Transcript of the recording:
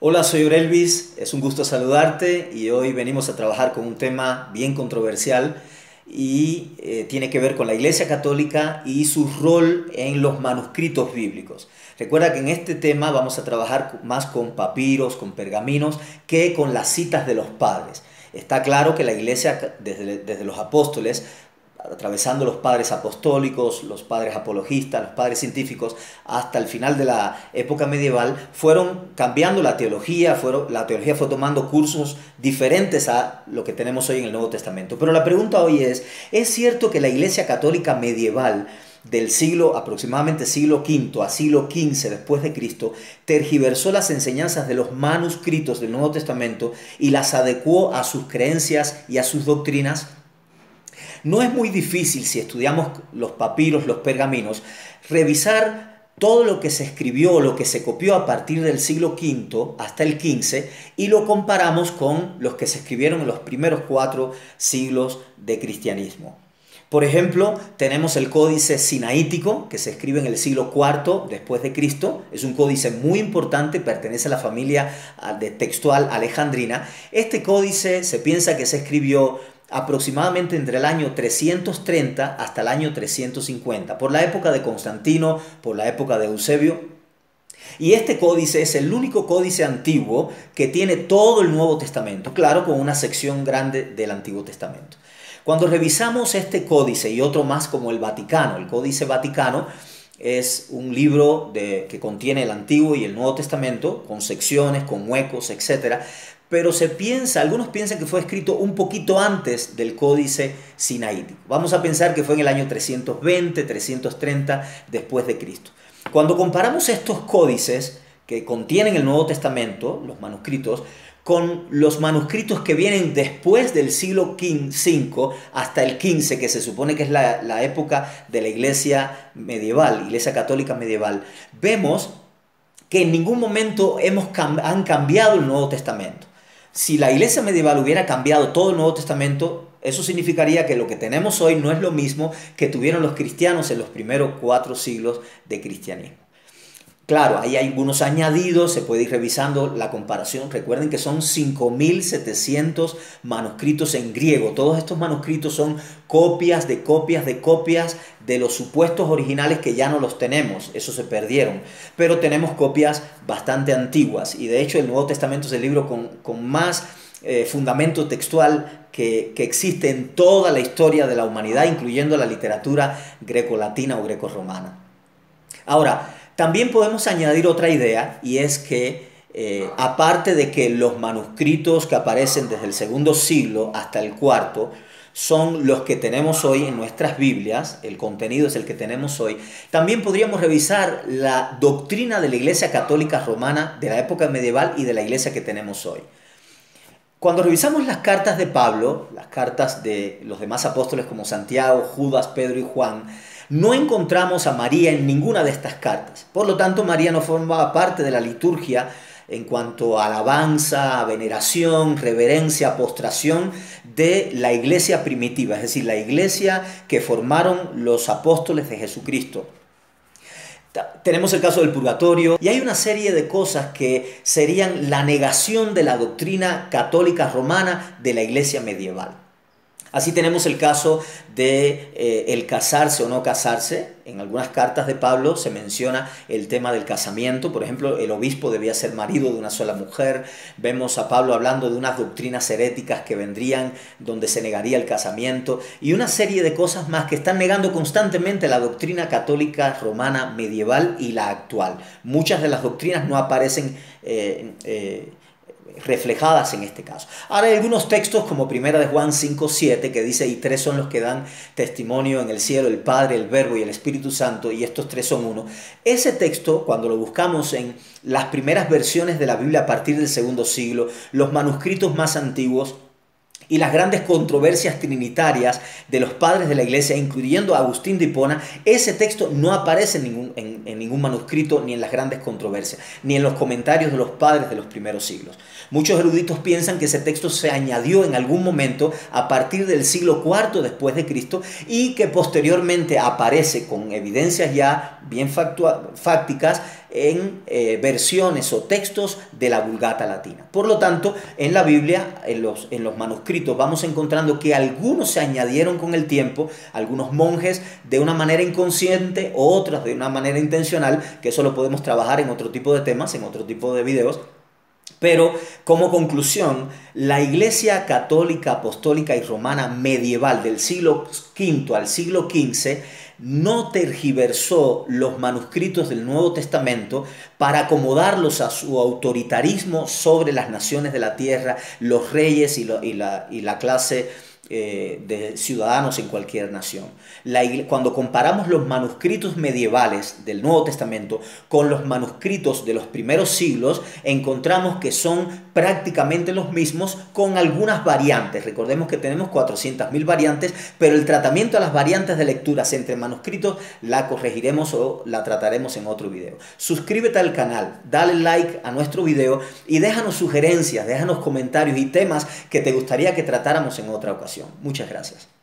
Hola, soy Orelvis, es un gusto saludarte y hoy venimos a trabajar con un tema bien controversial y tiene que ver con la Iglesia Católica y su rol en los manuscritos bíblicos. Recuerda que en este tema vamos a trabajar más con papiros, con pergaminos, que con las citas de los padres. Está claro que la Iglesia, desde los apóstoles, atravesando los padres apostólicos, los padres apologistas, los padres científicos, hasta el final de la época medieval, fueron cambiando la teología, la teología fue tomando cursos diferentes a lo que tenemos hoy en el Nuevo Testamento. Pero la pregunta hoy ¿es cierto que la Iglesia Católica medieval del siglo, aproximadamente siglo V a siglo XV después de Cristo, tergiversó las enseñanzas de los manuscritos del Nuevo Testamento y las adecuó a sus creencias y a sus doctrinas? No es muy difícil, si estudiamos los papiros, los pergaminos, revisar todo lo que se escribió, lo que se copió a partir del siglo V hasta el XV y lo comparamos con los que se escribieron en los primeros 4 siglos de cristianismo. Por ejemplo, tenemos el Códice Sinaítico, que se escribe en el siglo IV después de Cristo. Es un códice muy importante, pertenece a la familia de textual alejandrina. Este códice se piensa que se escribió aproximadamente entre el año 330 hasta el año 350, por la época de Constantino, por la época de Eusebio. Y este códice es el único códice antiguo que tiene todo el Nuevo Testamento, claro, con una sección grande del Antiguo Testamento. Cuando revisamos este códice y otro más como el Vaticano, el Códice Vaticano es un libro que contiene el Antiguo y el Nuevo Testamento, con secciones, con huecos, etc. Pero algunos piensan que fue escrito un poquito antes del Códice Sinaítico. Vamos a pensar que fue en el año 320, 330 después de Cristo. Cuando comparamos estos códices que contienen el Nuevo Testamento, los manuscritos, con los manuscritos que vienen después del siglo V hasta el XV, que se supone que es la época de la Iglesia medieval, Iglesia Católica medieval, vemos que en ningún momento han cambiado el Nuevo Testamento. Si la Iglesia medieval hubiera cambiado todo el Nuevo Testamento, eso significaría que lo que tenemos hoy no es lo mismo que tuvieron los cristianos en los primeros 4 siglos de cristianismo. Claro, hay algunos añadidos, se puede ir revisando la comparación. Recuerden que son 5.700 manuscritos en griego. Todos estos manuscritos son copias de copias de copias de los supuestos originales que ya no los tenemos. Esos se perdieron. Pero tenemos copias bastante antiguas. Y de hecho el Nuevo Testamento es el libro con más fundamento textual que existe en toda la historia de la humanidad, incluyendo la literatura greco-latina o greco-romana. Ahora, también podemos añadir otra idea, y es que aparte de que los manuscritos que aparecen desde el segundo siglo hasta el cuarto son los que tenemos hoy en nuestras Biblias, el contenido es el que tenemos hoy, también podríamos revisar la doctrina de la Iglesia Católica Romana de la época medieval y de la Iglesia que tenemos hoy. Cuando revisamos las cartas de Pablo, las cartas de los demás apóstoles como Santiago, Judas, Pedro y Juan, no encontramos a María en ninguna de estas cartas. Por lo tanto, María no formaba parte de la liturgia en cuanto a alabanza, veneración, reverencia, postración de la iglesia primitiva, es decir, la iglesia que formaron los apóstoles de Jesucristo. Tenemos el caso del purgatorio y hay una serie de cosas que serían la negación de la doctrina católica romana de la iglesia medieval. Así tenemos el caso de el casarse o no casarse. En algunas cartas de Pablo se menciona el tema del casamiento. Por ejemplo, el obispo debía ser marido de una sola mujer. Vemos a Pablo hablando de unas doctrinas heréticas que vendrían donde se negaría el casamiento. Y una serie de cosas más que están negando constantemente la doctrina católica romana medieval y la actual. Muchas de las doctrinas no aparecen reflejadas en este caso. Ahora hay algunos textos como Primera de Juan 5:7 que dice: y 3 son los que dan testimonio en el cielo, el Padre, el Verbo y el Espíritu Santo, y estos 3 son uno. Ese texto, cuando lo buscamos en las primeras versiones de la Biblia a partir del segundo siglo, los manuscritos más antiguos y las grandes controversias trinitarias de los padres de la iglesia, incluyendo a Agustín de Hipona, ese texto no aparece en ningún manuscrito, ni en las grandes controversias, ni en los comentarios de los padres de los primeros siglos. Muchos eruditos piensan que ese texto se añadió en algún momento a partir del siglo IV después de Cristo y que posteriormente aparece con evidencias ya bien fácticas en versiones o textos de la Vulgata latina. Por lo tanto, en la Biblia, en los manuscritos, vamos encontrando que algunos se añadieron con el tiempo, algunos monjes de una manera inconsciente, otras de una manera intencional, que eso lo podemos trabajar en otro tipo de temas, en otro tipo de videos. Pero como conclusión, la Iglesia Católica, Apostólica y Romana medieval del siglo V al siglo XV no tergiversó los manuscritos del Nuevo Testamento para acomodarlos a su autoritarismo sobre las naciones de la tierra, los reyes y la clase de ciudadanos en cualquier nación. Cuando comparamos los manuscritos medievales del Nuevo Testamento con los manuscritos de los primeros siglos, encontramos que son prácticamente los mismos con algunas variantes. Recordemos que tenemos 400.000 variantes, pero el tratamiento a las variantes de lecturas entre manuscritos la corregiremos o la trataremos en otro video. Suscríbete al canal, dale like a nuestro video y déjanos sugerencias, déjanos comentarios y temas que te gustaría que tratáramos en otra ocasión. Muchas gracias.